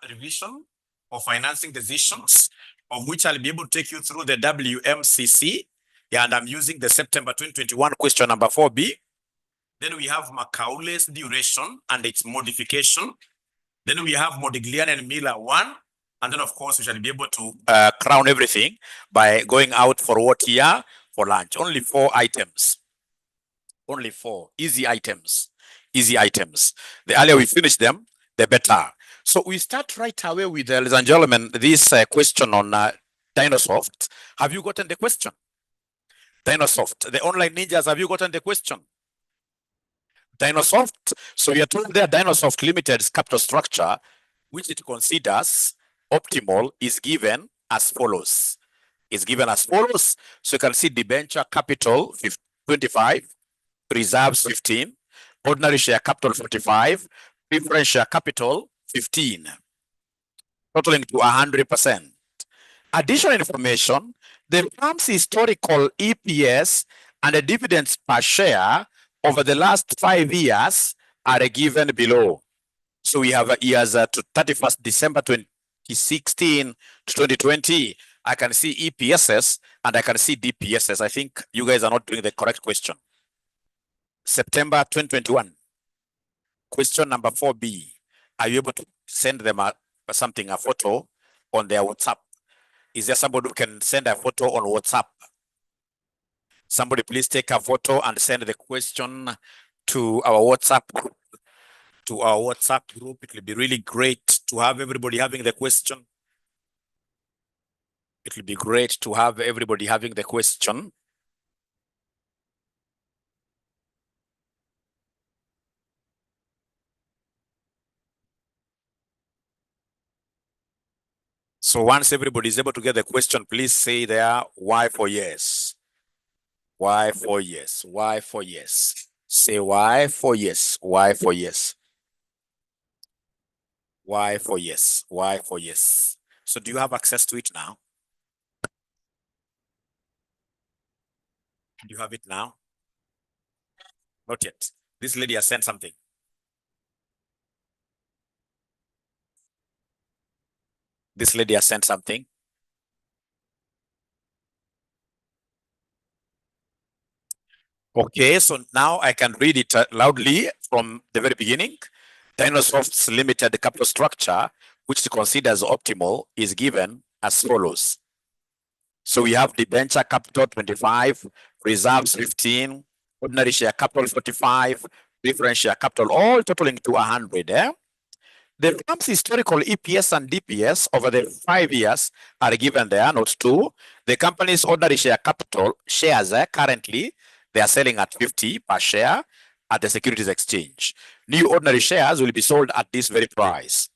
revision of financing decisions, of which I'll be able to take you through the WMCC. Yeah, and I'm using the September 2021 question number 4B. Then we have Macaulay's duration and its modification. Then we have Modigliani and Miller 1. And then, of course, we shall be able to crown everything by going out for what here? For lunch. Only 4 items. Only 4. Easy items. Easy items. The earlier we finish them, the better. So we start right away with, ladies and gentlemen, this question on Dynasoft. Have you gotten the question? Dynasoft, the online ninjas, have you gotten the question? Dynasoft, so we are told there Dynasoft Limited's capital structure, which it considers optimal, is given as follows. Is given as follows. So you can see debenture capital 25, reserves 15, ordinary share capital 45, preference share capital 15, totaling to 100%. Additional information, the firm's historical EPS and the dividends per share over the last 5 years are given below. So we have years to 31st December 2016 to 2020. I can see EPSs and I can see DPSs. I think you guys are not doing the correct question. September 2021. Question number 4B. Are you able to send them a photo on their WhatsApp? Is there somebody who can send a photo on WhatsApp? Somebody please take a photo and send the question to our WhatsApp group. To our WhatsApp group. It will be really great to have everybody having the question. It will be great to have everybody having the question. So once everybody is able to get the question, please say there, why for yes? Why for yes? Why for yes? Say why for yes? Why for yes? Why for yes? Why for yes? So do you have access to it now? Do you have it now? Not yet. This lady has sent something. This lady has sent something. Okay, so now I can read it loudly from the very beginning. Dynasoft's limited capital structure, which it considers optimal, is given as follows. So we have debenture capital 25, reserves 15, ordinary share capital 45, preference share capital, all totaling to 100. The firm's historical EPS and DPS over the 5 years are given there, note 2. The company's ordinary share capital shares currently, they are selling at 50 per share at the securities exchange. New ordinary shares will be sold at this very price.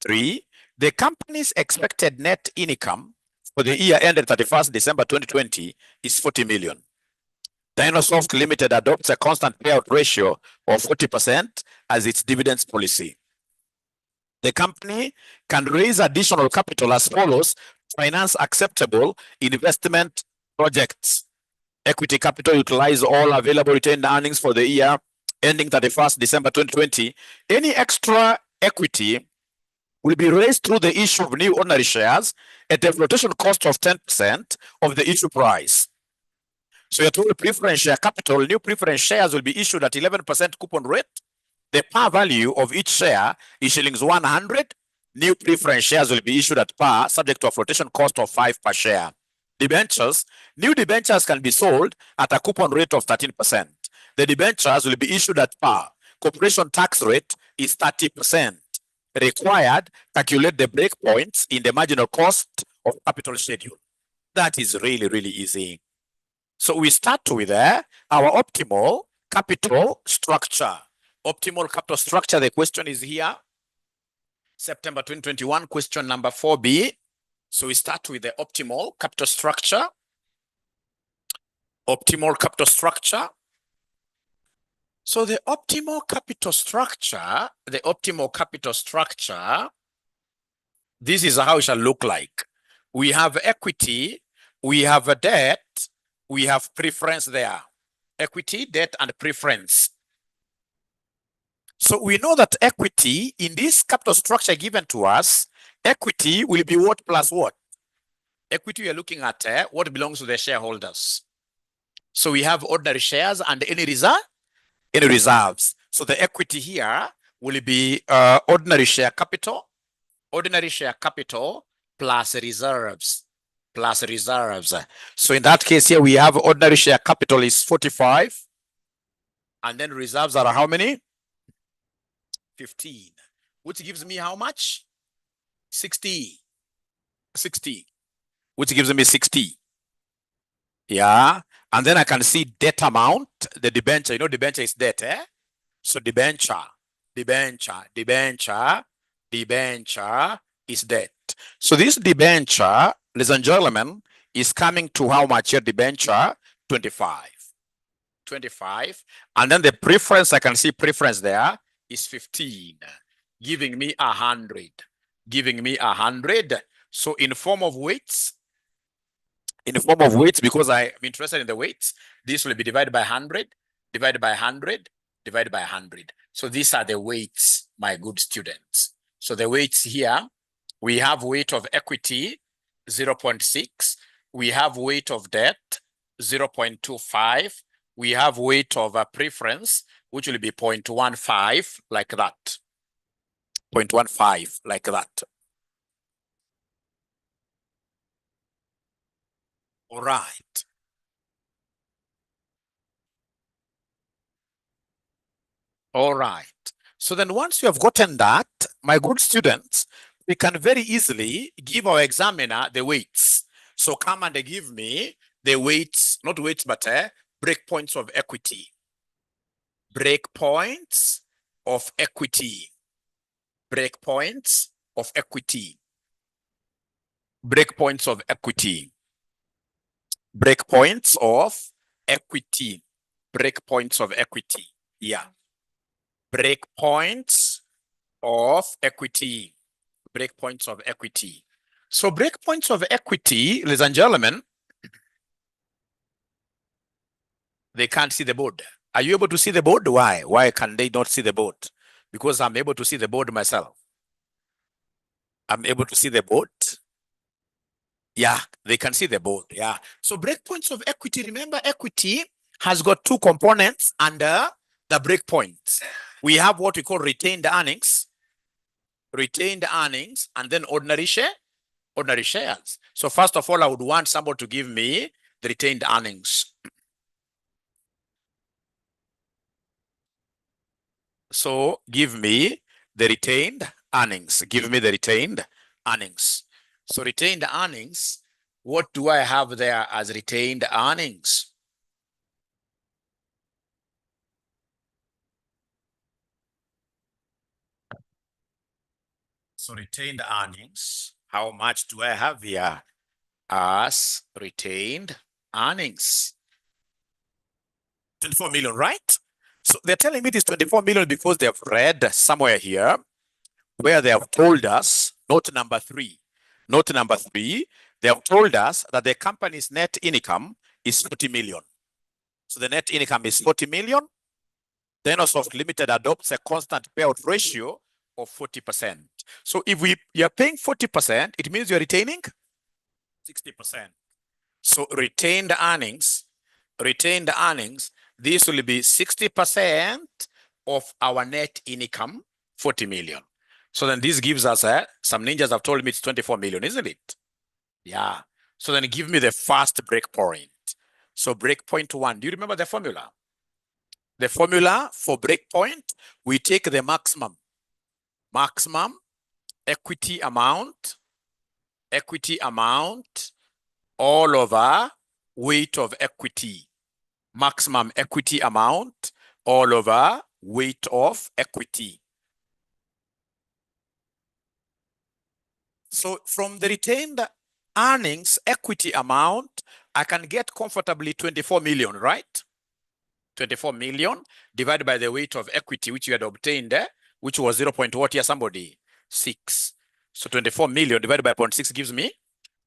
3. The company's expected net income for the year ended 31st December 2020 is 40 million. Dynasoft Limited adopts a constant payout ratio of 40% as its dividends policy. The company can raise additional capital as follows: finance acceptable investment projects. Equity capital utilize all available retained earnings for the year ending 31st December 2020. Any extra equity will be raised through the issue of new ordinary shares at a flotation cost of 10% of the issue price. So you're told preference share capital, new preference shares will be issued at 11% coupon rate. The par value of each share is shillings 100. New preference shares will be issued at par, subject to a flotation cost of 5 per share. Debentures, new debentures can be sold at a coupon rate of 13%. The debentures will be issued at par. Corporation tax rate is 30%. Required, calculate the breakpoints in the marginal cost of capital schedule. That is really, really easy. So we start with our optimal capital structure. Optimal capital structure, the question is here. September 2021, question number 4B. So we start with the optimal capital structure. Optimal capital structure. So the optimal capital structure, this is how it shall look like. We have equity, we have a debt, we have preference there. Equity, debt, and preference. So we know that equity in this capital structure given to us, equity will be what plus what? Equity, we are looking at what belongs to the shareholders. So we have ordinary shares and any reserves. So the equity here will be ordinary share capital plus reserves. So in that case here, we have ordinary share capital is 45. And then reserves are how many? 15. Which gives me how much? 60. Which gives me 60. Yeah. And then I can see debt amount, the debenture. You know, debenture is debt, eh? So debenture is debt. So this debenture, ladies and gentlemen, is coming to how much here? Debenture 25. And then the preference, I can see preference there is 15, giving me 100. So in form of weights, because I'm interested in the weights, this will be divided by 100, divided by 100, divided by 100. So these are the weights, my good students. So the weights here, we have weight of equity, 0.6. We have weight of debt, 0.25. We have weight of a preference, which will be 0.15, like that. 0.15, like that. All right. All right. So then once you have gotten that, my good students, we can very easily give our examiner the weights. So come and give me the weights, not weights, but breakpoints of equity. Breakpoints of equity. Breakpoints of equity. Breakpoints of equity. Breakpoints of equity. Breakpoints of equity. Yeah. Breakpoints of equity. Breakpoints of equity. So breakpoints of equity, ladies and gentlemen, they can't see the board. Are you able to see the board? Why? Why can they not see the board? Because I'm able to see the board myself. I'm able to see the board. Yeah, they can see the board. Yeah. So breakpoints of equity, remember equity has got two components under the breakpoints. We have what we call retained earnings, and then ordinary shares. So first of all, I would want somebody to give me the retained earnings. So give me the retained earnings. So retained earnings, what do I have there as retained earnings? So retained earnings, how much do I have here as retained earnings? 24 million, right? So they're telling me it is 24 million because they have read somewhere here where they have told us, note number three, they have told us that the company's net income is 40 million. So the net income is 40 million. Then Enosoft Limited adopts a constant payout ratio of 40%. So if you're paying 40%, it means you're retaining 60%. So retained earnings, this will be 60% of our net income, 40 million. So then this gives us, some ninjas have told me it's 24 million, isn't it? Yeah. So then give me the first breakpoint. So breakpoint 1, do you remember the formula? The formula for breakpoint, we take the maximum equity amount all over weight of equity. Maximum equity amount all over weight of equity. So from the retained earnings equity amount, I can get comfortably 24 million, right? 24 million divided by the weight of equity, which you had obtained, which was 0. What here, somebody? 6. So 24 million divided by 0.6 gives me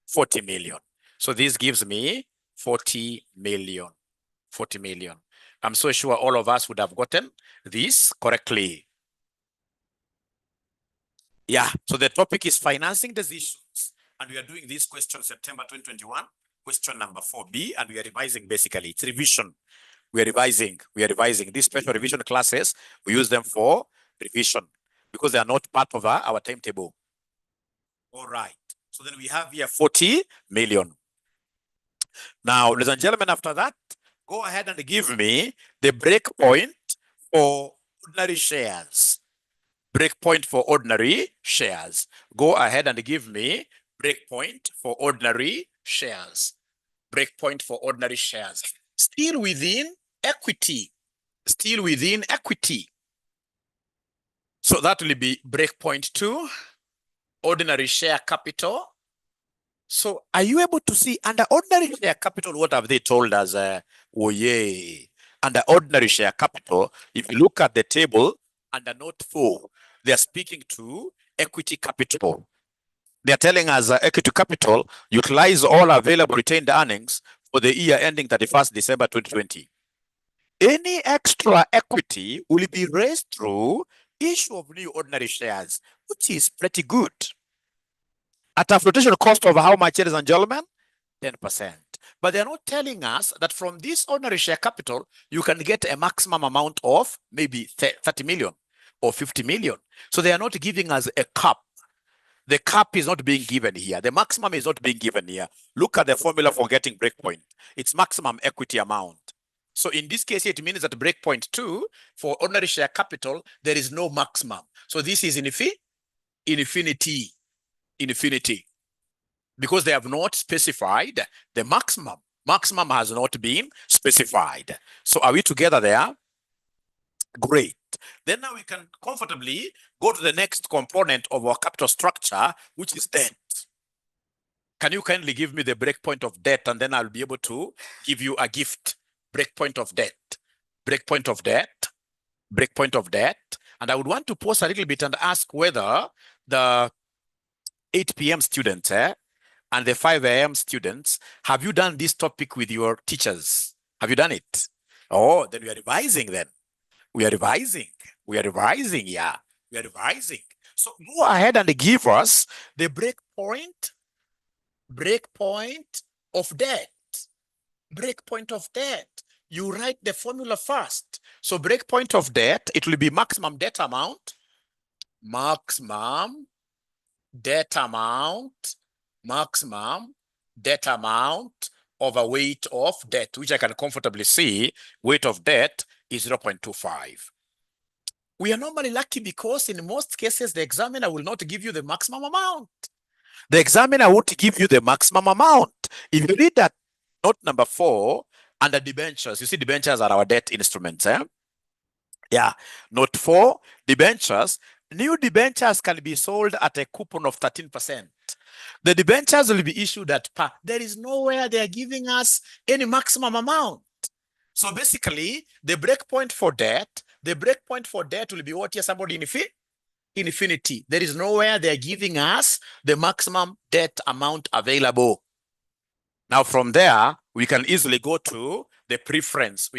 40 million. So this gives me 40 million. 40 million. I'm so sure all of us would have gotten this correctly. Yeah, so the topic is financing decisions, and we are doing this question September 2021, question number 4B, and we are revising basically. It's revision. We are revising. These special revision classes, we use them for revision because they are not part of our timetable. All right. So then we have here 40 million. Now, ladies and gentlemen, after that, go ahead and give me the breakpoint for ordinary shares. Breakpoint for ordinary shares. Go ahead and give me breakpoint for ordinary shares. Breakpoint for ordinary shares. Still within equity. Still within equity. So that will be breakpoint 2, ordinary share capital. So are you able to see under ordinary share capital, what have they told us? Oh yeah. Under ordinary share capital, if you look at the table under note 4, they are speaking to equity capital. They're telling us equity capital utilize all available retained earnings for the year ending 31st December 2020. Any extra equity will be raised through issue of new ordinary shares, which is pretty good. At a flotation cost of how much, ladies and gentlemen? 10%. But they're not telling us that from this ordinary share capital, you can get a maximum amount of maybe 30 million or 50 million. So they are not giving us a cap. The cap is not being given here. The maximum is not being given here. Look at the formula for getting breakpoint. It's maximum equity amount. So in this case, it means that breakpoint 2 for ordinary share capital, there is no maximum. So this is infinity. Because they have not specified the maximum. Maximum has not been specified. So are we together there? Great. Then now we can comfortably go to the next component of our capital structure, which is debt. Can you kindly give me the breakpoint of debt, and then I'll be able to give you a gift. Breakpoint of debt. Breakpoint of debt. Breakpoint of debt. And I would want to pause a little bit and ask whether the 8 p.m. students and the 5 a.m. students, have you done this topic with your teachers? Have you done it? Oh, then we are revising then. We are revising, yeah. We are revising. So go ahead and give us the breakpoint of debt. Breakpoint of debt. You write the formula first. So breakpoint of debt, it will be maximum debt amount. Maximum debt amount over weight of debt, which I can comfortably see, weight of debt is 0.25. We are normally lucky because in most cases, the examiner will not give you the maximum amount. The examiner won't give you the maximum amount. If you read that note number 4 under debentures, you see debentures are our debt instruments. Yeah, note 4, debentures. New debentures can be sold at a coupon of 13%. The debentures will be issued at par. There is nowhere they are giving us any maximum amount. So basically, the breakpoint for debt will be what here, somebody in infinity. There is nowhere they are giving us the maximum debt amount available. Now from there, we can easily go to the preference.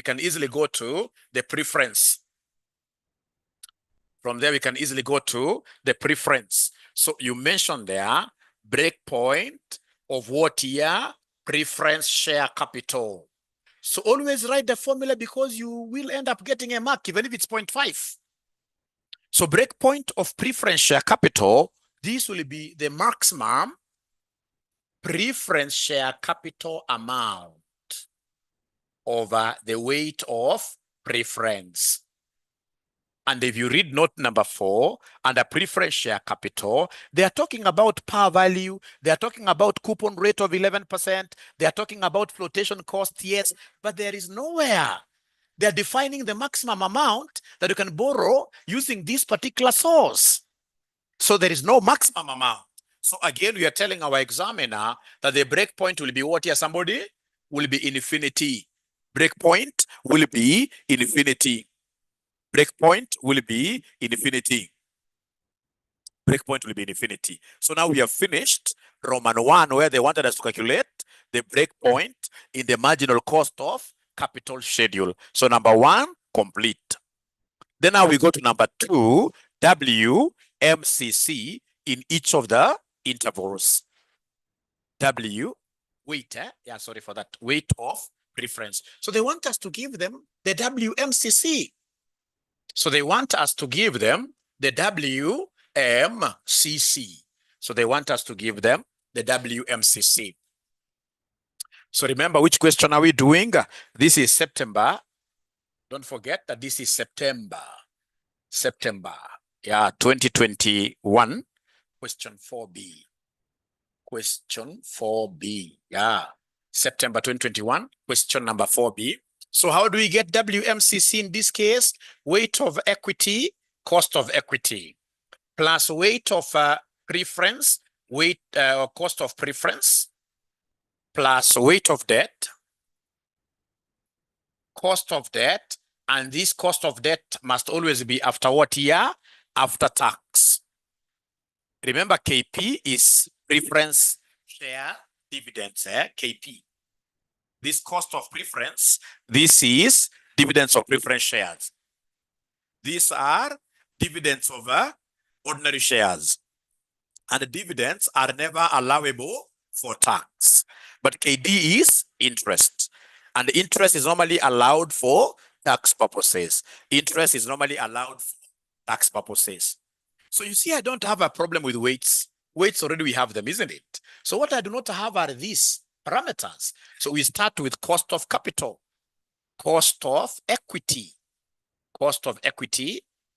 From there, we can easily go to the preference. So you mentioned there, breakpoint of what here? Preference share capital. So always write the formula because you will end up getting a mark, even if it's 0.5. So breakpoint of preference share capital, this will be the maximum preference share capital amount over the weight of preference. And if you read note number 4, under preference share capital, they are talking about par value. They are talking about coupon rate of 11%. They are talking about flotation cost, yes, but there is nowhere they are defining the maximum amount that you can borrow using this particular source. So there is no maximum amount. So again, we are telling our examiner that the breakpoint will be what here, somebody? Will be infinity. Breakpoint will be infinity. Breakpoint will be infinity. Breakpoint will be infinity. So now we have finished Roman 1, where they wanted us to calculate the breakpoint in the marginal cost of capital schedule. So number 1, complete. Then now we go to number 2, W WMCC in each of the intervals. Weight of preference. So they want us to give them the WMCC. So they want us to give them the WMCC. So they want us to give them the WMCC. So remember, which question are we doing? This is September. Don't forget that this is September. Yeah, 2021. Question 4B. Question 4B. Yeah, September 2021. Question number 4B. So how do we get WMCC in this case? Weight of equity, cost of equity, plus weight of preference, cost of preference, plus weight of debt, cost of debt, and this cost of debt must always be after what year? After tax. Remember, KP is preference share dividends, KP. This cost of preference, this is dividends of preference shares. These are dividends of ordinary shares. And the dividends are never allowable for tax. But KD is interest. And the interest is normally allowed for tax purposes. Interest is normally allowed for tax purposes. So you see, I don't have a problem with weights. Weights already we have them, isn't it? So what I do not have are these parameters. So we start with cost of capital, cost of equity,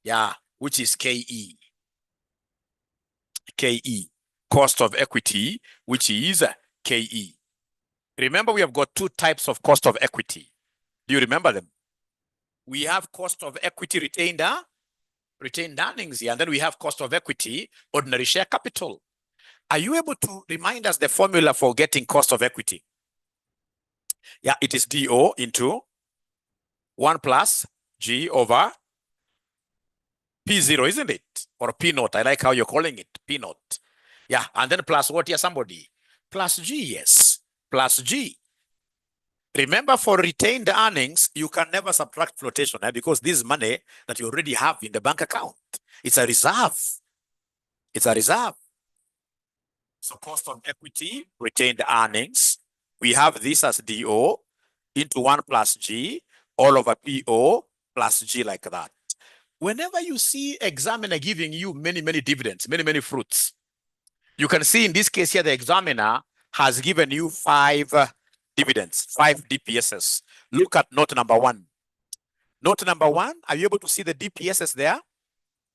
yeah, which is KE. Cost of equity, which is KE. Remember, we have got two types of cost of equity. Do you remember them? We have cost of equity retained earnings here, and then we have cost of equity, ordinary share capital. Are you able to remind us the formula for getting cost of equity? Yeah, it is DO into 1 plus G over P0, isn't it? Or P0. I like how you're calling it, P0. Yeah, and then plus what here, somebody? Plus G, yes. Plus G. Remember, for retained earnings, you can never subtract flotation because this is money that you already have in the bank account. It's a reserve. It's a reserve. So cost of equity, retained earnings, we have this as DO into 1 plus G all over PO plus G like that. Whenever you see examiner giving you many dividends, many fruits, you can see in this case here, the examiner has given you 5 dividends, 5 DPSs. Look at note number 1. Note number 1, are you able to see the DPSs there?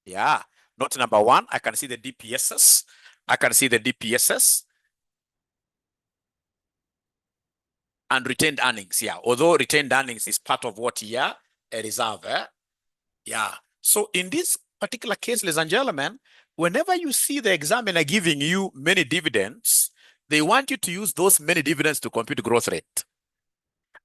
Yeah, note number 1, I can see the DPSs. I can see the DPSs and retained earnings. Yeah, although retained earnings is part of what here? A reserve. Yeah. So in this particular case, ladies and gentlemen, whenever you see the examiner giving you many dividends, they want you to use those many dividends to compute growth rate.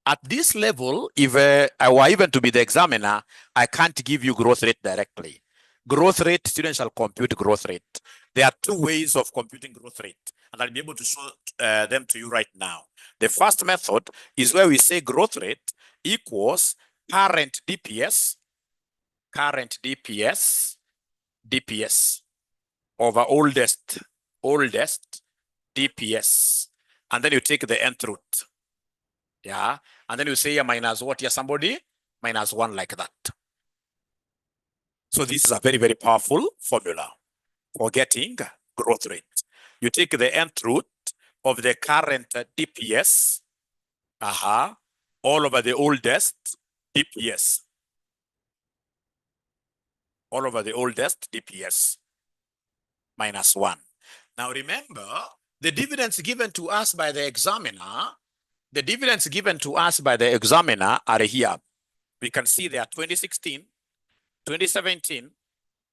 At this level, if I were even to be the examiner, I can't give you growth rate directly. Growth rate, students shall compute growth rate. There are 2 ways of computing growth rate, and I'll be able to show them to you right now. The first method is where we say growth rate equals current DPS over oldest DPS, and then you take the nth root. Yeah, and then you say minus what here, somebody? Minus 1 like that. So this is a very powerful formula for getting growth rate. You take the nth root of the current DPS all over the oldest DPS. All over the oldest DPS minus 1. Now remember, the dividends given to us by the examiner, are here. We can see they are 2016, 2017,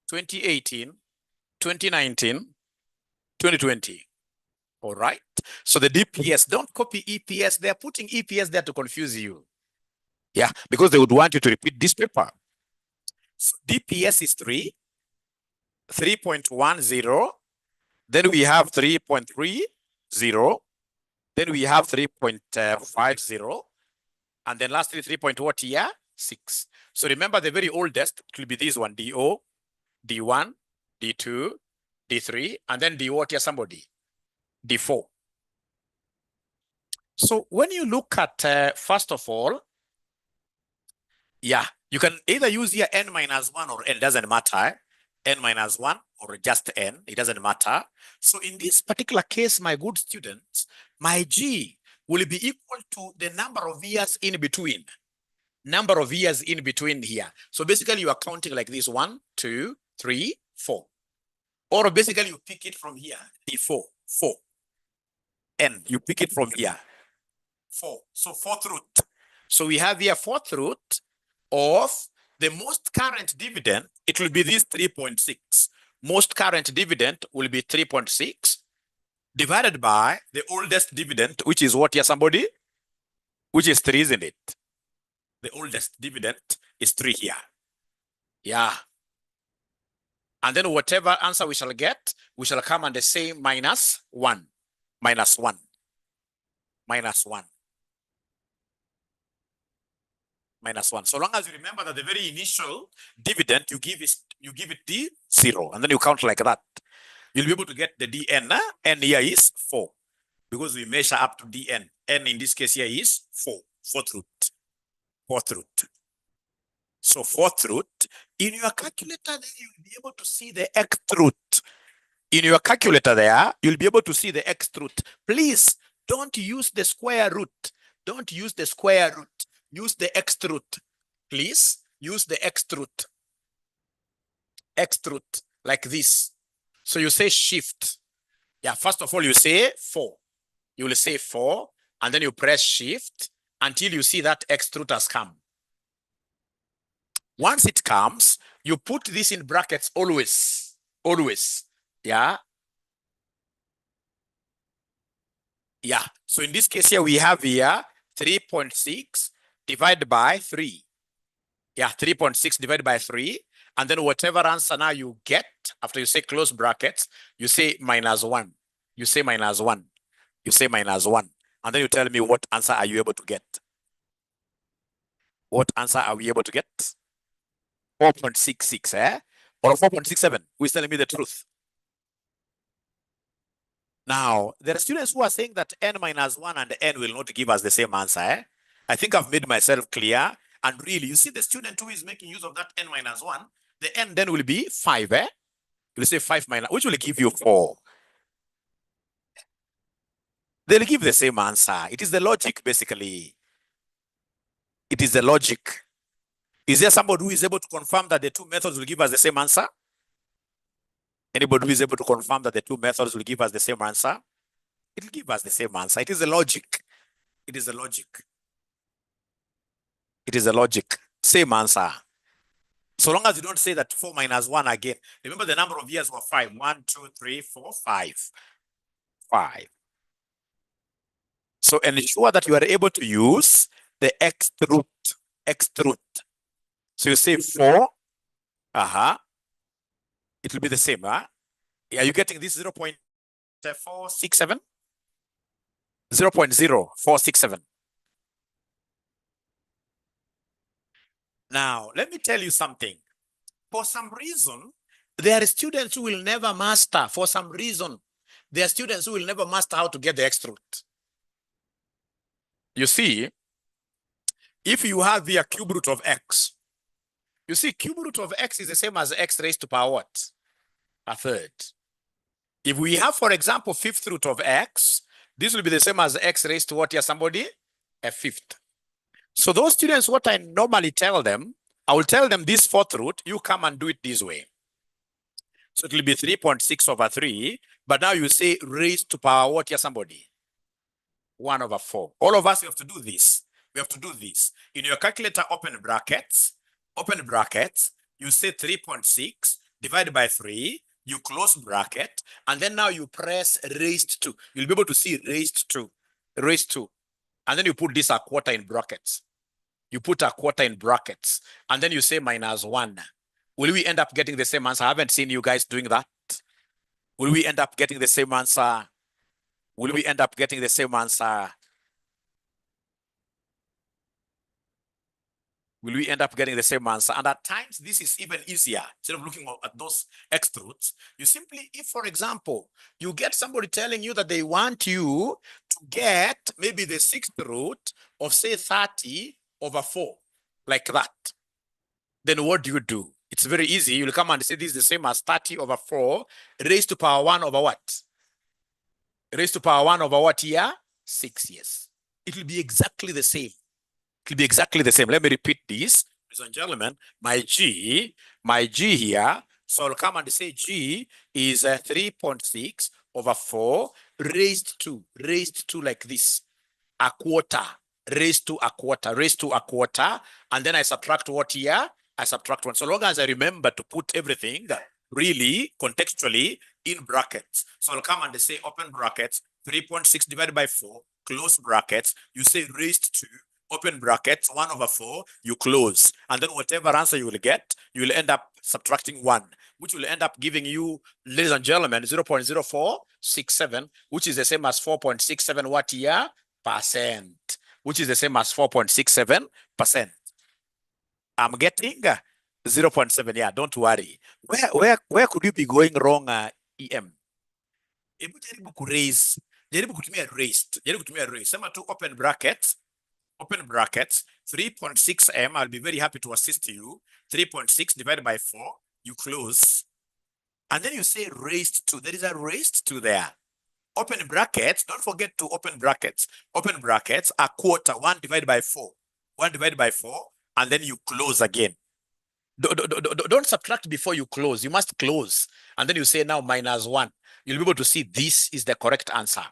2018, 2019, 2020. All right. So the DPS, don't copy EPS. They're putting EPS there to confuse you. Yeah, because they would want you to repeat this paper. So DPS is 3.10. Then we have 3.30. Then we have 3.50. And then lastly, 3. 6. So remember, the very oldest, it will be this one, DO, D1, D2, D3, and then D what here, somebody? D4. So when you look at, first of all, yeah, you can either use here n minus 1 or n, doesn't matter. N minus 1 or just n, it doesn't matter. So in this particular case, my good students, my G will be equal to the number of years in between. Number of years in between here. So basically you are counting like this: 1, 2, 3, 4. Or basically you pick it from here, D4, 4. N, you pick it from here, 4. So fourth root. So we have here fourth root of the most current dividend. It will be this 3.6. Most current dividend will be 3.6 divided by the oldest dividend, which is what here, somebody? Which is 3, isn't it? The oldest dividend is 3 here. Yeah. And then whatever answer we shall get, we shall come and say minus 1. Minus 1. Minus 1. Minus 1. So long as you remember that the very initial dividend, you give it D0, and then you count like that. You'll be able to get the Dn. N here is 4, because we measure up to Dn. N in this case here is 4. Fourth root. Fourth root. So fourth root. In your calculator, then you'll be able to see the xth root. In your calculator there, you'll be able to see the xth root. Please don't use the square root. Don't use the square root. Use the xth root. Please use the xth root. Xth root, like this. So you say shift. Yeah, first of all, you say 4. You will say 4, and then you press shift until you see that xth root has come. Once it comes, you put this in brackets always. Always. Yeah. Yeah. So in this case here, we have here 3.6 divided by 3. Yeah, 3.6 divided by 3. And then whatever answer now you get, after you say close brackets, you say minus 1. You say minus 1. You say minus 1. And then you tell me what answer are you able to get. What answer are we able to get? 4.66, eh? Or 4.67? Who is telling me the truth? Now, there are students who are saying that n minus 1 and n will not give us the same answer. Eh? I think I've made myself clear. And really, you see the student who is making use of that n minus 1, the n then will be 5. Eh? You'll say 5 minus, which will give you 4. They'll give the same answer. It is the logic, basically. It is the logic. Is there somebody who is able to confirm that the two methods will give us the same answer? Anybody who is able to confirm that the two methods will give us the same answer? It will give us the same answer. It is the logic. It is the logic. It is the logic. Same answer. So long as you don't say that 4 minus 1 again. Remember the number of years were 5. 1, 2, 3, 4, 5. 5. So ensure that you are able to use the xth root. Xth root. So you say 4. It will be the same. Are you getting this 0.467? 0.0467. Now, let me tell you something. For some reason, there are students who will never master. For some reason, there are students who will never master how to get the xth root. You see, if you have the cube root of x, you see cube root of x is the same as x raised to power what? A third. If we have, for example, fifth root of x, this will be the same as x raised to what here, somebody? A fifth. So those students, what I normally tell them, I will tell them this fourth root, you come and do it this way. So it will be 3.6 over 3, but now you say raised to power what here, somebody? 1 over 4. All of us, we have to do this. We have to do this. In your calculator, open brackets, you say 3.6 divided by 3, you close bracket, and then now you press raised to. You'll be able to see raised to. And then you put this a quarter in brackets. You put a quarter in brackets, and then you say minus 1. Will we end up getting the same answer? I haven't seen you guys doing that. Will we end up getting the same answer? Will we end up getting the same answer? will we end up getting the same answer? And at times, this is even easier. Instead of looking at those X truths, you simply, if, for example, you get somebody telling you that they want you to get maybe the sixth root of, say, 30/4, like that, then what do? It's very easy. You'll come and say this is the same as 30/4 raised to power 1 over what? Raised to power 1 over what here? 6, yes. It will be exactly the same. It will be exactly the same. Let me repeat this. Ladies and gentlemen, my G here, so I'll come and say G is 3.6/4 raised to like this, a quarter, raised to a quarter, and then I subtract what here? I subtract 1. So long as I remember to put everything really contextually in brackets. So I'll come and say open brackets, 3.6 divided by 4, close brackets, you say raised to, open brackets, 1/4, you close. And then whatever answer you will get, you will end up subtracting 1, which will end up giving you, ladies and gentlemen, 0.0467, which is the same as 4.67 what year? Percent, which is the same as 4.67%. I'm getting 0.7. Yeah, don't worry. Where could you be going wrong, EM? Jaribu kutumia raised. Sema tu open brackets, 3.6M. I'll be very happy to assist you. 3.6 divided by 4, you close. And then you say raised to. There is a raised to there. Open brackets, don't forget to open brackets. Open brackets, a quarter, 1 divided by 4. 1 divided by 4, and then you close again. Don't subtract before you close. You must close. And then you say now -1. You'll be able to see this is the correct answer.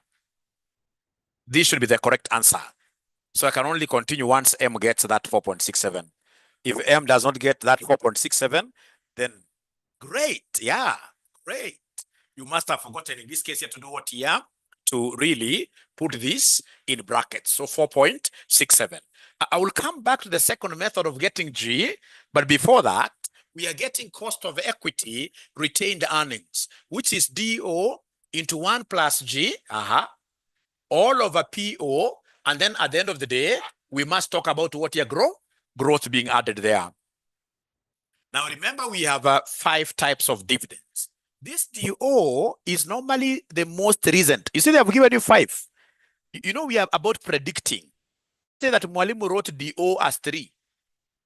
This should be the correct answer. So I can only continue once M gets that 4.67. If M does not get that 4.67, then great. Yeah, great. You must have forgotten in this case here to do what here? To really put this in brackets. So 4.67. I will come back to the second method of getting G, but before that, we are getting cost of equity retained earnings, which is DO into 1 plus G, all over PO, and then at the end of the day, we must talk about what here growth being added there. Now remember, we have 5 types of dividends. This DO is normally the most recent. You see, they have given you 5. You know, we are about predicting. Say that Mwalimu wrote DO as 3.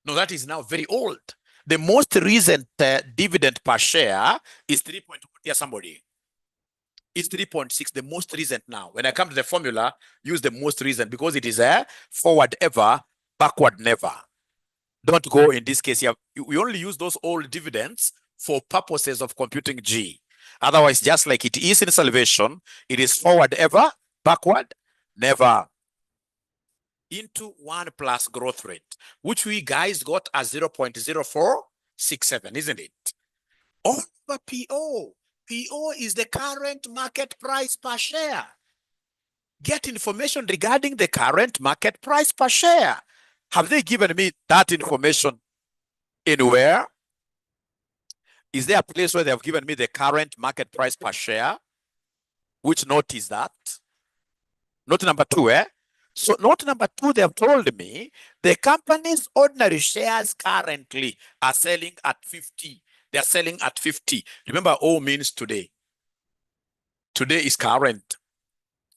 No, that is now very old. The most recent dividend per share is 3. Here, somebody. It's 3.6, the most recent now. When I come to the formula, use the most recent because it is a forward ever, backward never. Don't go in this case here. We only use those old dividends for purposes of computing G. Otherwise, just like it is in salvation, it is forward ever, backward never. Into 1 plus growth rate, which we guys got as 0.0467, isn't it? Over PO. PO is the current market price per share. Get information regarding the current market price per share. Have they given me that information anywhere? Is there a place where they have given me the current market price per share? Which note is that? Note number 2, eh? So note number 2, they have told me the company's ordinary shares currently are selling at 50. They are selling at 50. Remember, O means today. Today is current.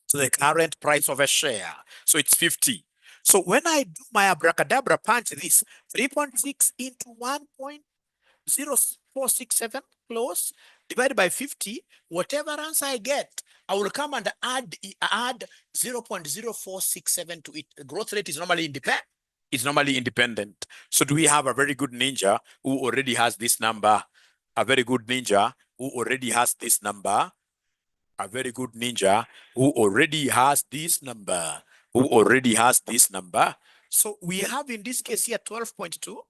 So the current price of a share. So it's 50. So when I do my abracadabra punch this, 3.6 into 1.0467 close, divided by 50, whatever answer I get, I will come and add 0.0467 to it. The growth rate is normally independent. It's normally independent. So do we have a very good ninja who already has this number? A very good ninja who already has this number? A very good ninja who already has this number? Who already has this number? So we have in this case here 12.2,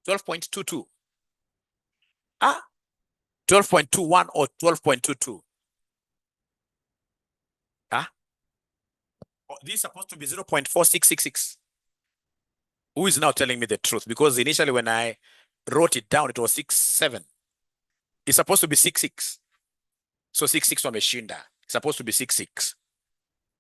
12.22. 12.21 or 12.22. This is supposed to be 0.4666. Who is now telling me the truth? Because initially when I wrote it down, it was 67. It's supposed to be 66. So 66 on Meshinda. It's supposed to be 66.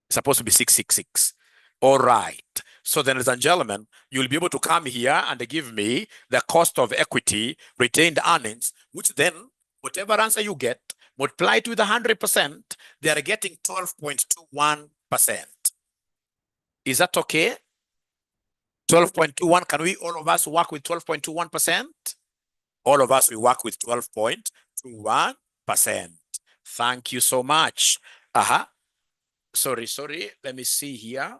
It's supposed to be 666. All right. So then, ladies and gentlemen, you'll be able to come here and give me the cost of equity, retained earnings, which then, whatever answer you get, multiplied with 100%, they are getting 12.21%. Is that okay? 12.21, can we, all of us, work with 12.21%? All of us, we work with 12.21%. Thank you so much. Sorry. Let me see here.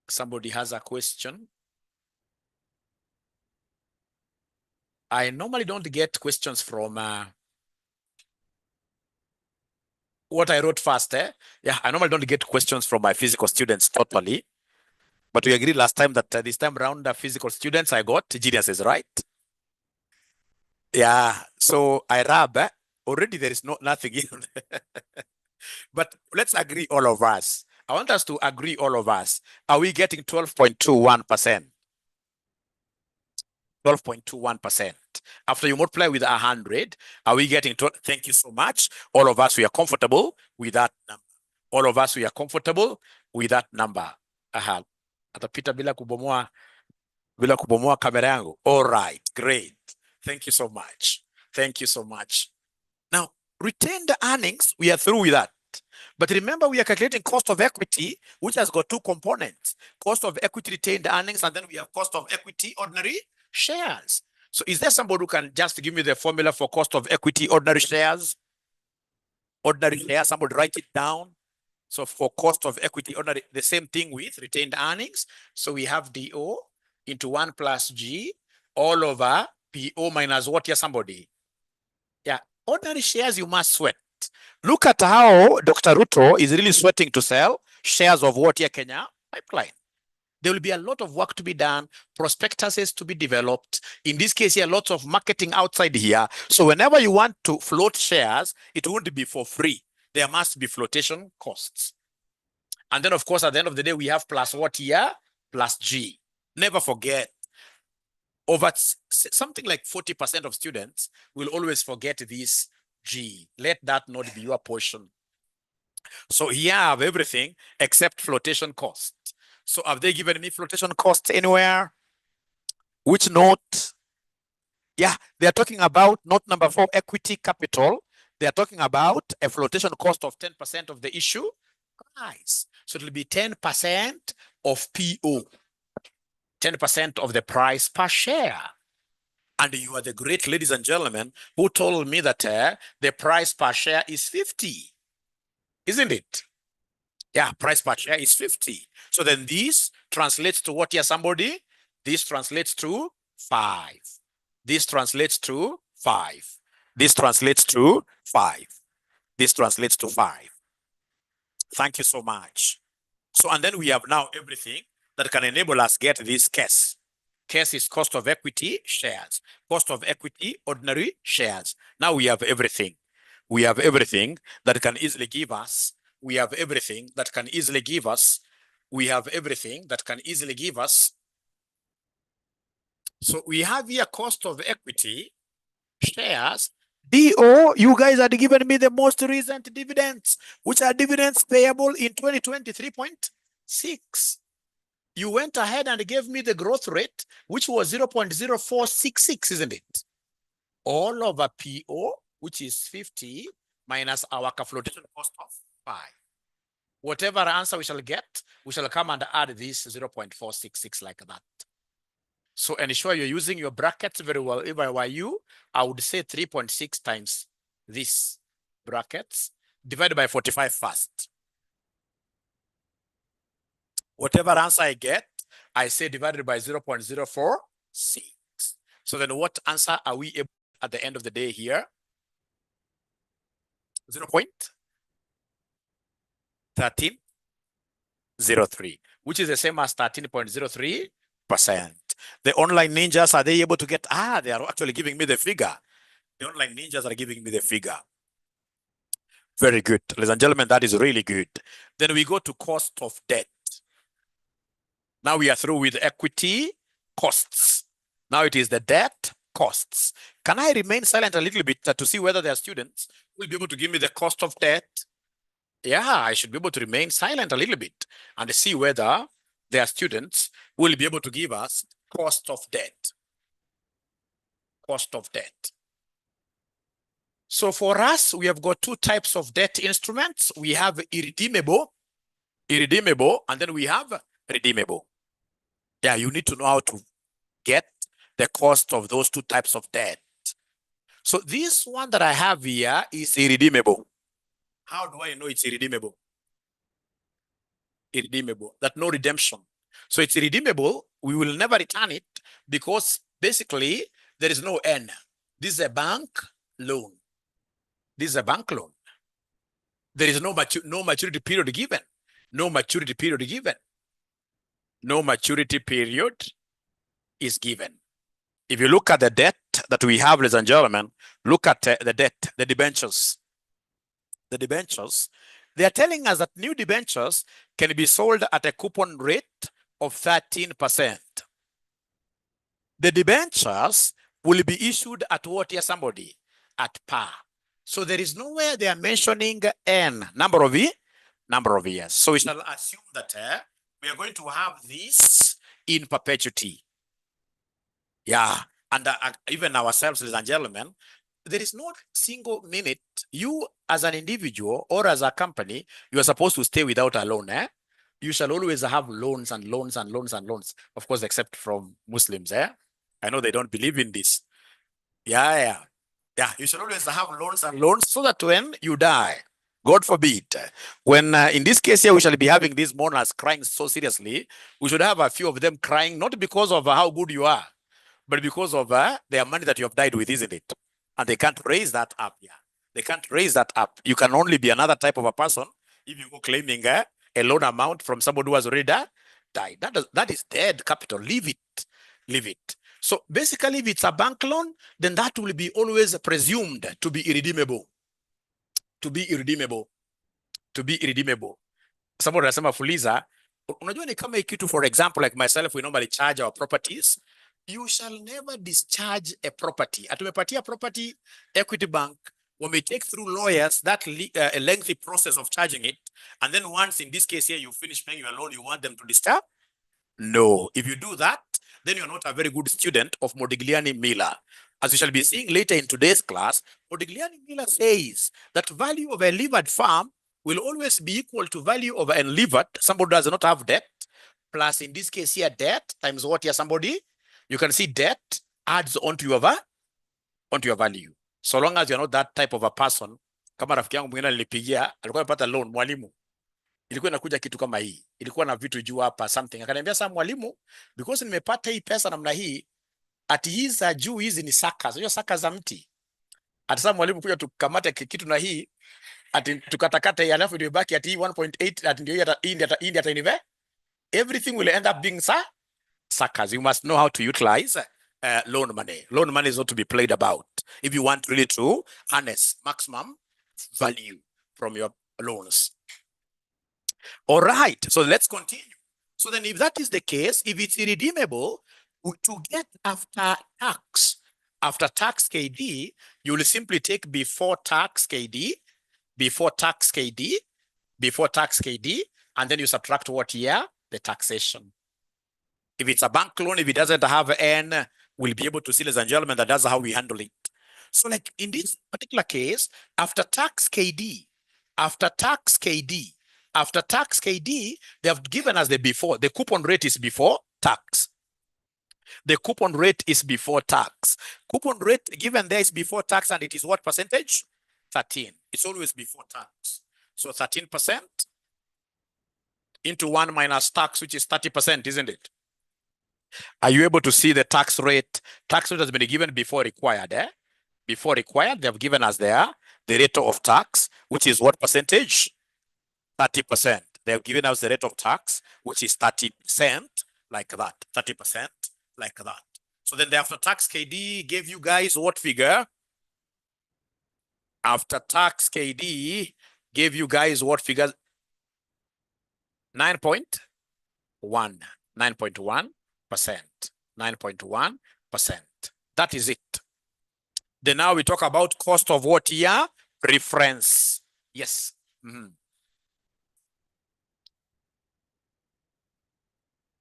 Somebody has a question. I normally don't get questions from what I wrote first. Yeah, I normally don't get questions from my physical students totally. But we agreed last time that this time around, the physical students I got geniuses, right? Yeah, so I rub. Already there is nothing in. But let's agree all of us. I want us to agree all of us. Are we getting 12.21%? 12.21%. After you multiply with 100, are we getting 12? Thank you so much. All of us, we are comfortable with that number. All of us, we are comfortable with that number. Atapita bila kubomoa kamera yangu. All right, great. Thank you so much. Thank you so much. Now, retained earnings, we are through with that. But remember, we are calculating cost of equity, which has got two components. Cost of equity retained earnings, and then we have cost of equity ordinary shares. So is there somebody who can just give me the formula for cost of equity ordinary shares? Ordinary shares, somebody write it down. So for cost of equity ordinary, the same thing with retained earnings. So we have DO into 1 plus G all over PO minus what here, somebody? Yeah, ordinary shares you must sweat. Look at how Dr. Ruto is really sweating to sell shares of what here, Kenya Pipeline. There will be a lot of work to be done, prospectuses to be developed. In this case here, lots of marketing outside here. So whenever you want to float shares, it won't be for free. There must be flotation costs. And then, of course, at the end of the day, we have plus what here? Plus G. Never forget, over something like 40% of students will always forget this G. Let that not be your portion. So here I have everything except flotation cost. So have they given me flotation costs anywhere? Which note? Yeah, they are talking about note number 4, equity capital. They are talking about a flotation cost of 10% of the issue price. So it will be 10% of PO, 10% of the price per share. And you are the great ladies and gentlemen who told me that the price per share is 50, isn't it? Yeah, price per share is 50. So then this translates to what here, somebody? This translates to 5. This translates to 5. This translates to 5. This translates to 5. Thank you so much. So, and then we have now everything that can enable us get this case. Case is cost of equity shares, cost of equity ordinary shares. Now we have everything. We have everything that can easily give us. We have everything that can easily give us. We have everything that can easily give us. So we have here cost of equity shares. DO, you guys are giving me the most recent dividends, which are dividends payable in 2023.6. You went ahead and gave me the growth rate, which was 0.0466, isn't it? All over PO, which is 50, minus our flotation cost of 5. Whatever answer we shall get, we shall come and add this 0.466 like that. So ensure you're using your brackets very well. If I were you, I would say 3.6 times this brackets divided by 45 first. Whatever answer I get, I say divided by 0.046. So then what answer are we able at the end of the day here? 0.1303, which is the same as 13.03%. The online ninjas, are they able to get, they are actually giving me the figure. The online ninjas are giving me the figure. Very good. Ladies and gentlemen, that is really good. Then we go to cost of debt. Now we are through with equity costs. Now it is the debt costs. Can I remain silent a little bit to see whether there are students who will be able to give me the cost of debt? Yeah, I should be able to remain silent a little bit and see whether their students will be able to give us cost of debt. Cost of debt. So for us, we have got two types of debt instruments. We have irredeemable, and then we have redeemable. Yeah, you need to know how to get the cost of those two types of debt. So this one that I have here is irredeemable. How do I know it's irredeemable? Irredeemable, that no redemption. So it's irredeemable. We will never return it because basically there is no N. This is a bank loan. This is a bank loan. There is no maturity period given. No maturity period given. No maturity period is given. If you look at the debt that we have, ladies and gentlemen, look at the debt, the debentures. The debentures, they are telling us that new debentures can be sold at a coupon rate of 13%. The debentures will be issued at what year, somebody? At par. So there is nowhere they are mentioning N, number of years. So we shall assume that we are going to have this in perpetuity. Yeah, and even ourselves, ladies and gentlemen, there is not single minute you as an individual or as a company, you are supposed to stay without a loan. You shall always have loans and loans and loans and loans. Of course, except from Muslims. I know they don't believe in this. Yeah. You should always have loans and loans so that when you die, God forbid, when in this case here, we shall be having these mourners crying so seriously, we should have a few of them crying, not because of how good you are, but because of their money that you have died with, isn't it? And they can't raise that up. Yeah, they can't raise that up. You can only be another type of a person if you go claiming a loan amount from somebody who has already died. That is dead capital. Leave it. So basically, if it's a bank loan, then that will be always presumed to be irredeemable. Somebody anasema fuliza, unajua ni kama kitu, for example, like myself, we normally charge our properties. You shall never discharge a property. Atumepatia property, Equity Bank, when we take through lawyers, that a lengthy process of charging it. And then once, in this case here, you finish paying your loan, you want them to discharge? No. If you do that, then you're not a very good student of Modigliani-Miller. As we shall be seeing later in today's class, Modigliani-Miller says that value of a levered farm will always be equal to value of an unlevered. Somebody does not have debt, plus in this case here, debt times what here, somebody? You can see debt adds onto your value. So long as you're not that type of a person. Kama rafiki yangu mwingine nilipigia, alikuwa amepata loan, mwalimu. Ilikuwa inakuja kitu kama hii. Ilikuwa na vitu juu hapa something. Akaniambia sasa, mwalimu, because nimepata hii pesa namna hii, ati hizi za juu hizi ni saka. Sio saka za mti. Ati sasa mwalimu, kuja tukamate kitu na hii, ati tukatakata alafu ndio baki ati 1.8, ati ndio hii ata invest. Everything will end up being suckers. You must know how to utilize loan money. Loan money is not to be played about. If you want really to harness maximum value from your loans. All right, so let's continue. So then if that is the case, if it's irredeemable, to get after tax KD, you will simply take before tax KD, and then you subtract what year? The taxation. If it's a bank loan, if it doesn't have N, we'll be able to see, ladies and gentlemen, that that's how we handle it. So like in this particular case, after tax KD, they have given us the before. The coupon rate is before tax. Coupon rate given there is before tax, and it is what percentage? 13. It's always before tax. So 13% into 1 minus tax, which is 30%, isn't it? Are you able to see the tax rate? Tax rate has been given before required. Before required, they have given us there the rate of tax, which is what percentage? 30%. They have given us the rate of tax, which is 30%, like that. 30%, like that. So then the after tax KD gave you guys what figure? After tax KD gave you guys what figure? 9.1%. 9.1%. That is it. Then now we talk about cost of what year? Reference. Yes.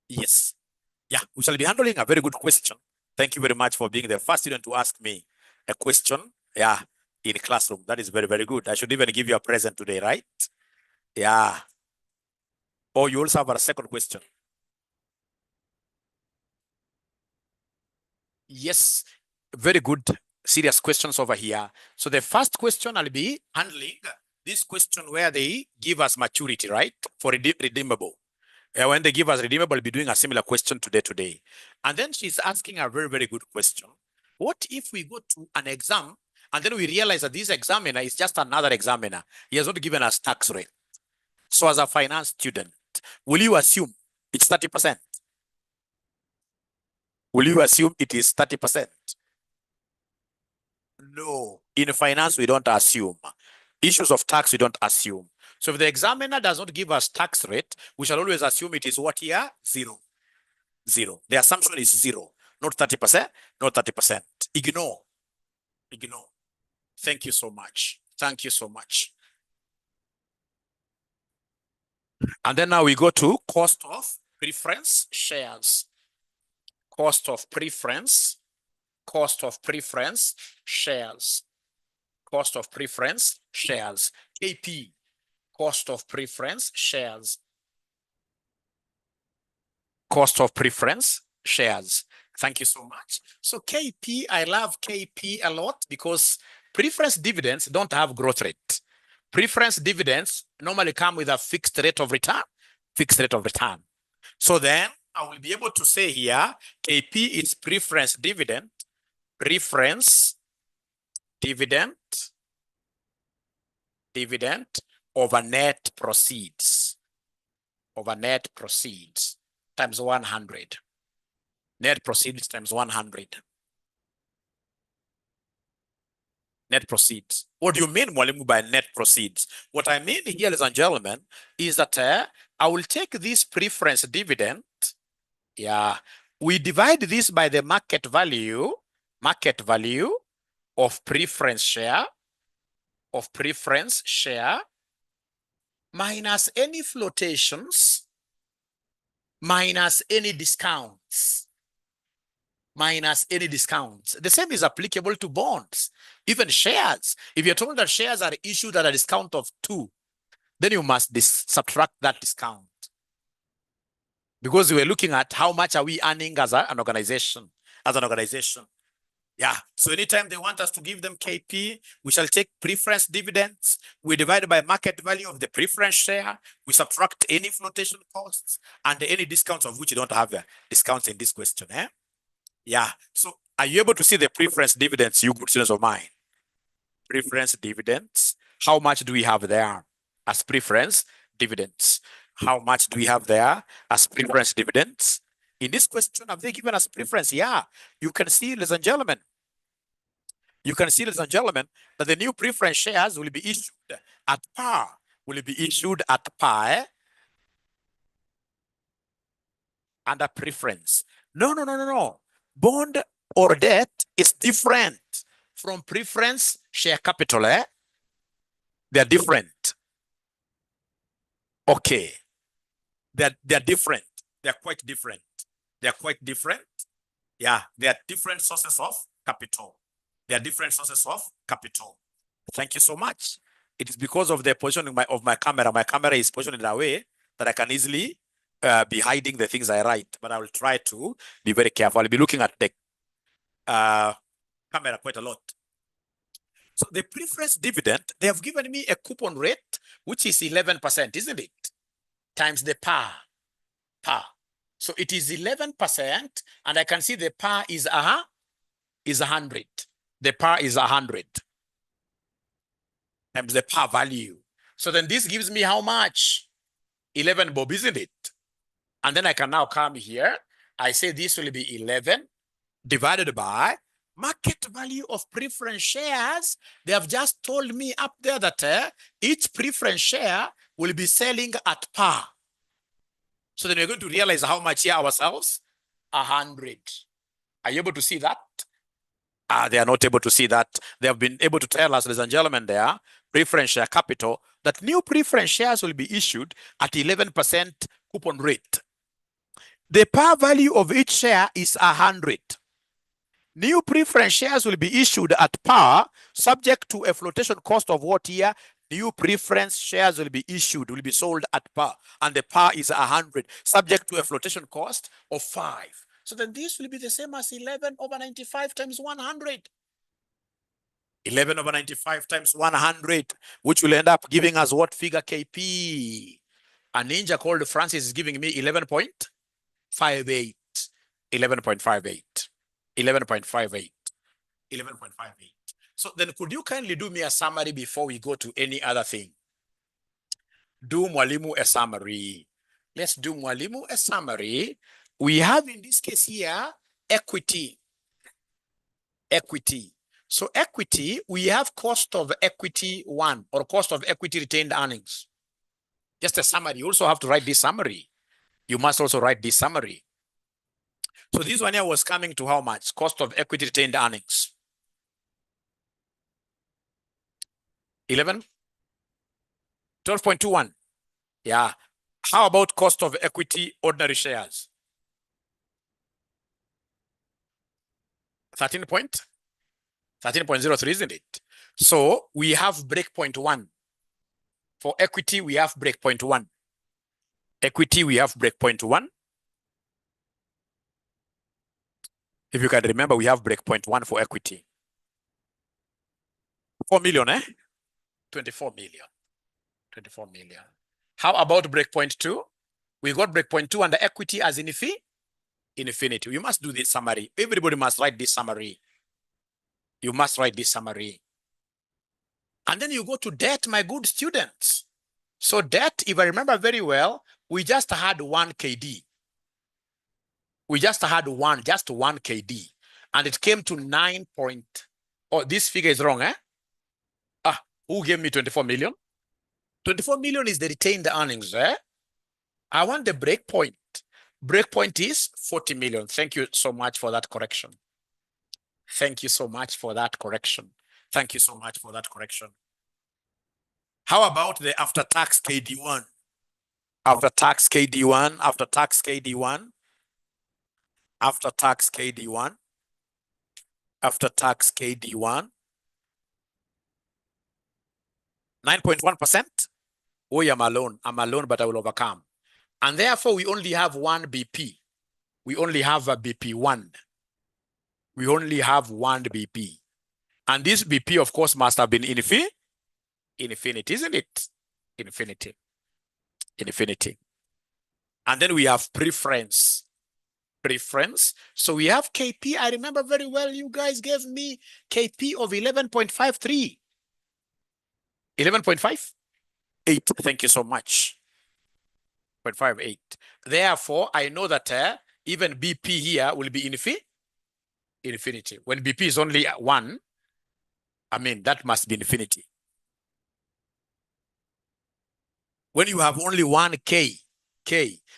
Yes. Yeah, we shall be handling a very good question. Thank you very much for being the first student to ask me a question. Yeah, in classroom. That is very, very good. I should even give you a present today, right? Yeah. Oh, you also have a second question. Yes, very good, serious questions over here. So the first question I'll be handling this question where they give us maturity, right? For redeemable. When they give us redeemable, I'll be doing a similar question today. And then she's asking a very, very good question. What if we go to an exam and then we realize that this examiner is just another examiner? He has not given us tax rate. So as a finance student, will you assume it's 30%? Will you assume it is 30%? No. In finance, we don't assume. Issues of tax, we don't assume. So if the examiner does not give us tax rate, we shall always assume it is what here? Zero. Zero. The assumption is zero. Not 30%, not 30%. Ignore. Ignore. Thank you so much. Thank you so much. And then now we go to cost of preference shares. Cost of preference. Cost of preference shares. Cost of preference shares. KP. Cost of preference shares. Cost of preference shares. Thank you so much. So KP, I love KP a lot because preference dividends don't have growth rate. Preference dividends normally come with a fixed rate of return. Fixed rate of return. So then I will be able to say here, KP is preference dividend. Preference dividend. Dividend over net proceeds. Over net proceeds times 100. Net proceeds times 100. Net proceeds. What do you mean, Mwalimu, by net proceeds? What I mean here, ladies and gentlemen, is that I will take this preference dividend. Yeah. We divide this by the market value of preference share, minus any flotations, minus any discounts. The same is applicable to bonds, even shares. If you're told that shares are issued at a discount of 2, then you must subtract that discount. Because we're looking at how much are we earning as an organization. Yeah, so anytime they want us to give them KP, we shall take preference dividends. We divide by market value of the preference share. We subtract any flotation costs and any discounts, of which you don't have discounts in this question. Yeah, so are you able to see the preference dividends, you good students of mine? Preference dividends. How much do we have there as preference dividends? How much do we have there as preference dividends? In this question, have they given us preference? Yeah, you can see, ladies and gentlemen. You can see, ladies and gentlemen, that the new preference shares will be issued at par. Will be issued at par under preference. No. Bond or debt is different from preference share capital. They're different. Okay. They're different. They're quite different. Yeah, they are different sources of capital. Thank you so much. It is because of the positioning of my camera. My camera is positioned in a way that I can easily be hiding the things I write, but I will try to be very careful. I'll be looking at the camera quite a lot. So the preference dividend, they have given me a coupon rate, which is 11%, isn't it? Times the par. So it is 11%, and I can see the par is 100. The par is 100 times the par value. So then this gives me how much? 11 bob, isn't it? And then I can now come here. I say this will be 11 divided by market value of preference shares. They have just told me up there that each preference share will be selling at par. So then we're going to realize how much here ourselves? 100. Are you able to see that? They are not able to see that. They have been able to tell us, ladies and gentlemen, there, preference share capital, that new preference shares will be issued at 11% coupon rate. The par value of each share is 100. New preference shares will be issued at par, subject to a flotation cost of what year? New preference shares will be issued, will be sold at par, and the par is 100, subject to a flotation cost of 5. So then this will be the same as 11 over 95 times 100. 11 over 95 times 100, which will end up giving us what figure KP? A ninja called Francis is giving me 11.58. 11.58. 11.58. 11.58. So then could you kindly do me a summary before we go to any other thing? Do Mwalimu a summary. Let's do Mwalimu a summary. We have in this case here, equity. Equity. So equity, we have cost of equity 1 or cost of equity retained earnings. Just a summary. You also have to write this summary. You must also write this summary. So this one here was coming to how much? Cost of equity retained earnings. 11? 12.21. Yeah. How about cost of equity ordinary shares? 13.03, isn't it? So we have breakpoint 1. For equity, we have breakpoint 1. Equity, we have breakpoint 1. If you can remember, we have breakpoint 1 for equity. 4 million, eh? 24 million. 24 million. How about breakpoint 2? We got breakpoint 2 under equity as infinity. You must do this summary. Everybody must write this summary. You must write this summary. And then you go to debt, my good students. So debt, if I remember very well, we just had 1 KD. We just had just one KD. And it came to 9 point. Oh, this figure is wrong, eh? Who gave me 24 million? 24 million is the retained earnings, eh? I want the breakpoint. Breakpoint is 40 million. Thank you so much for that correction. Thank you so much for that correction. Thank you so much for that correction. How about the after-tax KD1? After-tax KD1, after-tax KD1, after-tax KD1, after-tax KD1, 9.1%. Oh, I'm alone, but I will overcome. And therefore, we only have one BP. We only have a BP1. We only have one BP. And this BP, of course, must have been infinity, isn't it? Infinity. Infinity. And then we have preference. Preference. So we have KP. I remember very well, you guys gave me KP of 11.53. 11.58. Thank you so much. 0.58. Therefore, I know that even BP here will be infinity. When BP is only 1, I mean, that must be infinity. When you have only 1 K,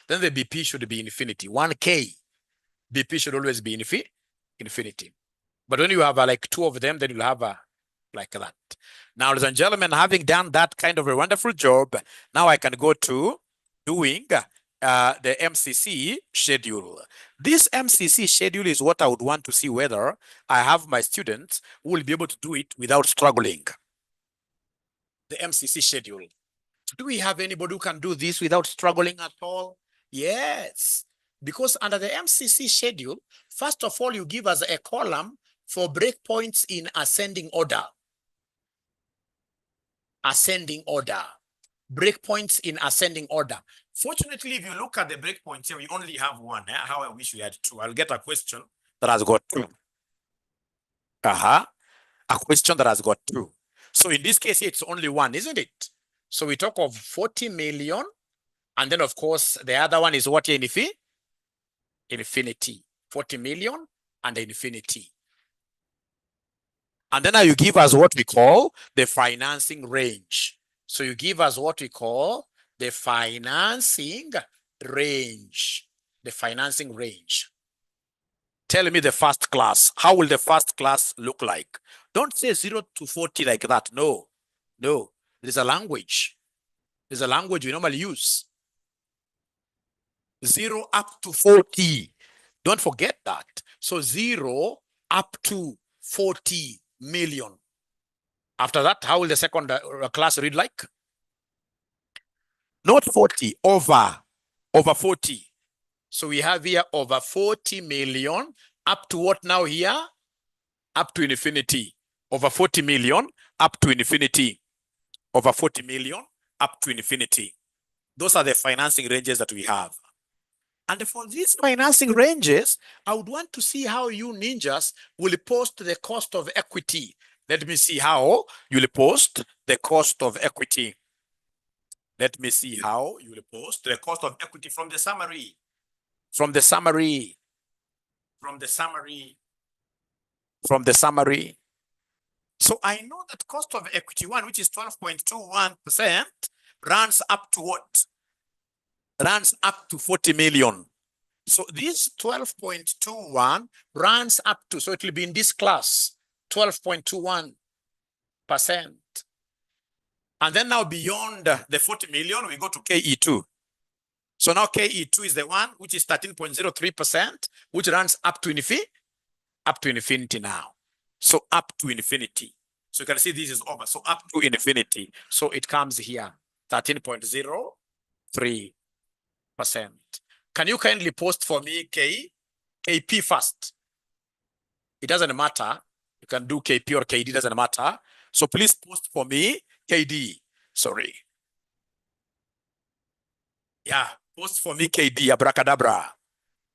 then the BP should be infinity. 1 K, BP should always be infinity. But when you have like 2 of them, then you'll have like that. Now, ladies and gentlemen, having done that kind of a wonderful job, now I can go to doing the MCC schedule. This MCC schedule is what I would want to see whether I have my students who will be able to do it without struggling. The MCC schedule. Do we have anybody who can do this without struggling at all? Yes. Because under the MCC schedule, first of all, you give us a column for breakpoints in ascending order. Ascending order. Breakpoints in ascending order. Fortunately, if you look at the breakpoints here, we only have 1. How I wish we had 2. I'll get a question that has got 2. A question that has got 2. So in this case, it's only 1, isn't it? So we talk of 40 million. And then, of course, the other one is what here? Infinity. 40 million and infinity. And then now you give us what we call the financing range. So you give us what we call the financing range. The financing range. Tell me the first class. How will the first class look like? Don't say 0 to 40 like that. No. No. There's a language. There's a language we normally use. 0 up to 40. Don't forget that. So 0 up to 40 million. After that, how will the second class read like? Not 40, over 40. So we have here over 40 million up to what now here? Up to infinity. Over 40 million up to infinity. Over 40 million up to infinity. Those are the financing ranges that we have. And for these financing ranges, I would want to see how you ninjas will post the cost of equity. Let me see how you will post the cost of equity. Let me see how you will post the cost of equity from the summary. From the summary. From the summary. From the summary. So I know that cost of equity 1, which is 12.21%, runs up to what? Runs up to 40 million. So this 12.21 runs up to, so it will be in this class, 12.21%. And then now beyond the 40 million, we go to KE2. So now KE2 is the one which is 13.03%, which runs up to infinity now. So up to infinity. So you can see this is over. So up to infinity. So it comes here, 13.03%. Can you kindly post for me KP first? It doesn't matter. You can do KP or KD, doesn't matter. So please post for me KD. Sorry. Yeah, post for me KD, abracadabra.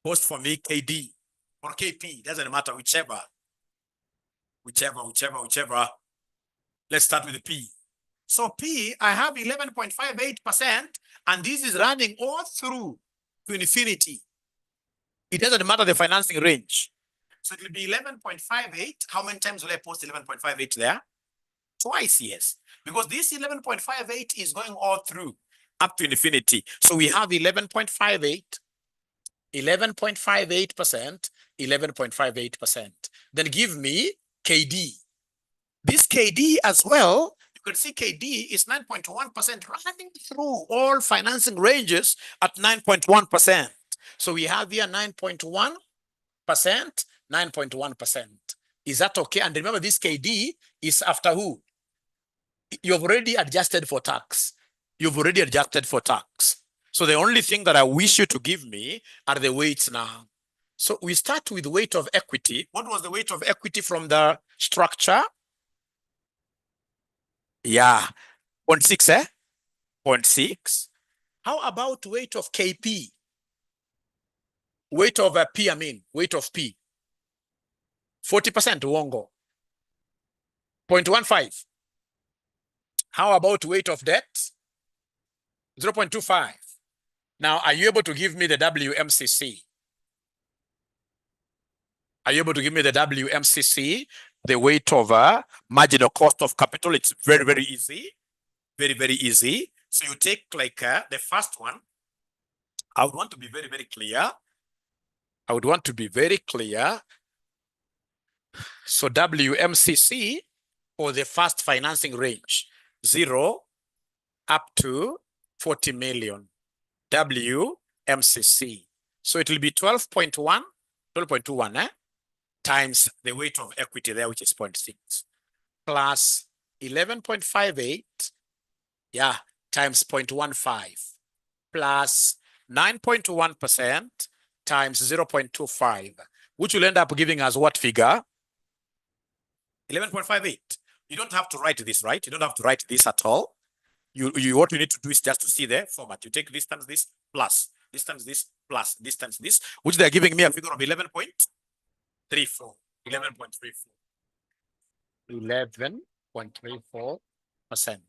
Post for me KD or KP, doesn't matter, whichever. Whichever. Let's start with the P. So P, I have 11.58%, and this is running all through to infinity. It doesn't matter the financing range. So it will be 11.58. How many times will I post 11.58 there? Twice, yes. Because this 11.58 is going all through up to infinity. So we have 11.58, 11.58%, 11.58%. Then give me KD. This KD as well, you can see KD is 9.1% running through all financing ranges at 9.1%. So we have here 9.1%, 9.1%. Is that okay? And remember, this KD is after who? You've already adjusted for tax. You've already adjusted for tax. So the only thing that I wish you to give me are the weights now. So we start with weight of equity. What was the weight of equity from the structure? Yeah, 0.6, 0.6. How about weight of KP? Weight of P, weight of P. 40% uongo. 0.15. How about weight of debt? 0.25. Now, are you able to give me the WMCC? Are you able to give me the WMCC, the weight of marginal cost of capital? It's very, very easy. Very, very easy. So you take like the first one. I would want to be very, very clear. I would want to be very clear. So WMCC for the first financing range, 0 up to 40 million. WMCC. So it will be 12.21, times the weight of equity there, which is 0.6, plus 11.58, yeah, times 0.15, plus 9.1% times 0.25, which will end up giving us what figure? 11.58. You don't have to write this, right? You don't have to write this at all. What you need to do is just to see the format. You take this times this plus this times this plus this times this, which they're giving me a figure of 11.34. 11.34%.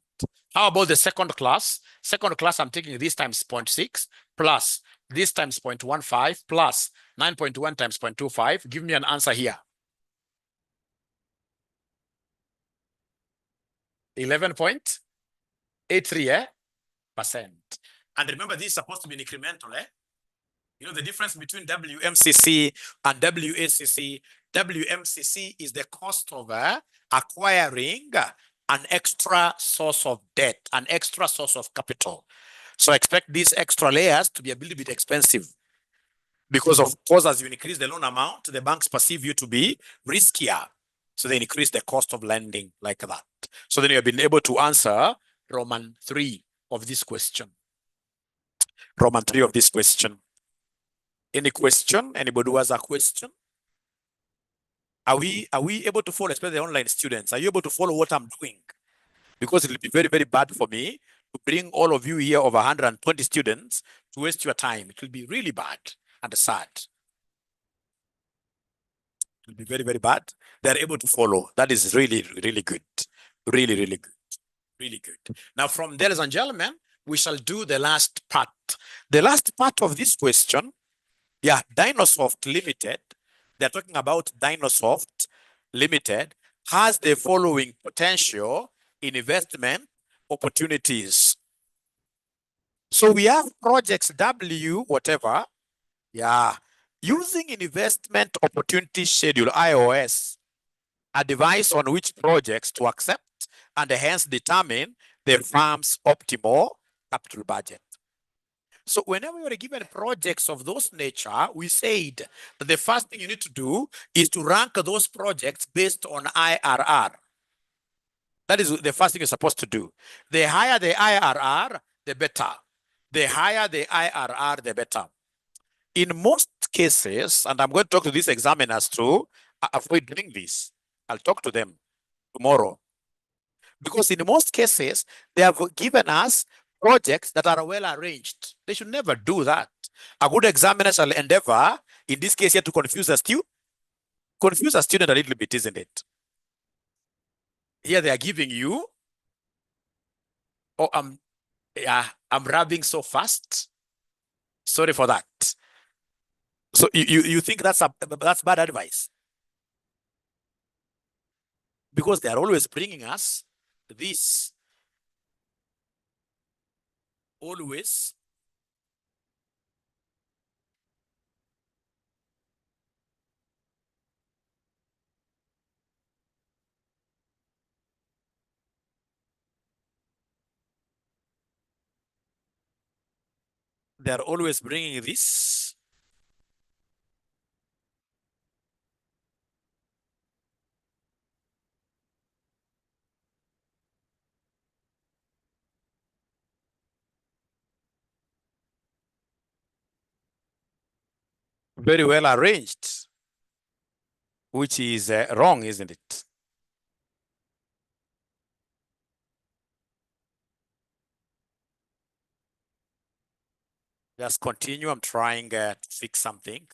How about the second class? Second class, I'm taking this times 0.6 plus this times 0.15 plus 9.1 times 0.25. Give me an answer here. 11.83%. And remember, this is supposed to be incremental, You know the difference between WMCC and WACC. WMCC is the cost of acquiring an extra source of debt, an extra source of capital. So expect these extra layers to be a little bit expensive. Because of course, as you increase the loan amount, the banks perceive you to be riskier. So they increase the cost of lending like that. So then you have been able to answer Roman 3 of this question. Roman 3 of this question. Any question? Anybody who has a question? Are we able to follow, especially the online students? Are you able to follow what I'm doing? Because it will be very, very bad for me to bring all of you here over 120 students to waste your time. It will be really bad and sad. It will be very, very bad. They're able to follow. That is really, really good. Really, really good. Really good. Now, from there, ladies and gentlemen, we shall do the last part. The last part of this question, yeah, Dinosoft Limited, they're talking about Dinosoft Limited has the following potential investment opportunities. So we have projects W, whatever, yeah, using investment opportunity schedule, IOS, advice on which projects to accept and hence determine the firm's optimal capital budget. So whenever you're given projects of those nature, we said that the first thing you need to do is to rank those projects based on IRR. That is the first thing you're supposed to do. The higher the IRR, the better. The higher the IRR, the better. In most cases, and I'm going to talk to these examiners to avoid doing this. I'll talk to them tomorrow. Because in most cases, they have given us projects that are well arranged. They should never do that. A good examiner shall endeavor, in this case here, to confuse a student. Confuse a student a little bit, isn't it? Here they are giving you, oh, I'm rubbing so fast. Sorry for that. So you think that's bad advice? Because they are always bringing us this. Always. They are always bringing this. Very well arranged, which is wrong, isn't it? Just continue. I'm trying to fix something.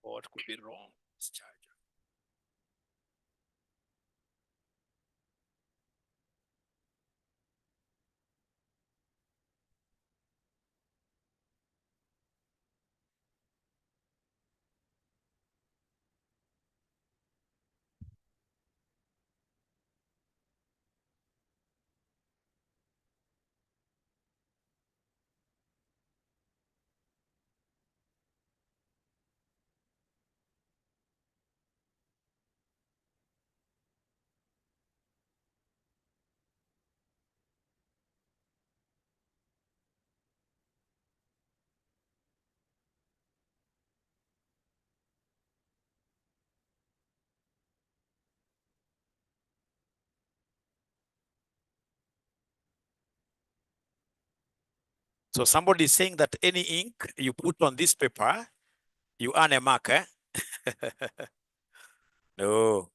What could be wrong? This charger. So somebody is saying that any ink you put on this paper, you earn a mark, eh? No.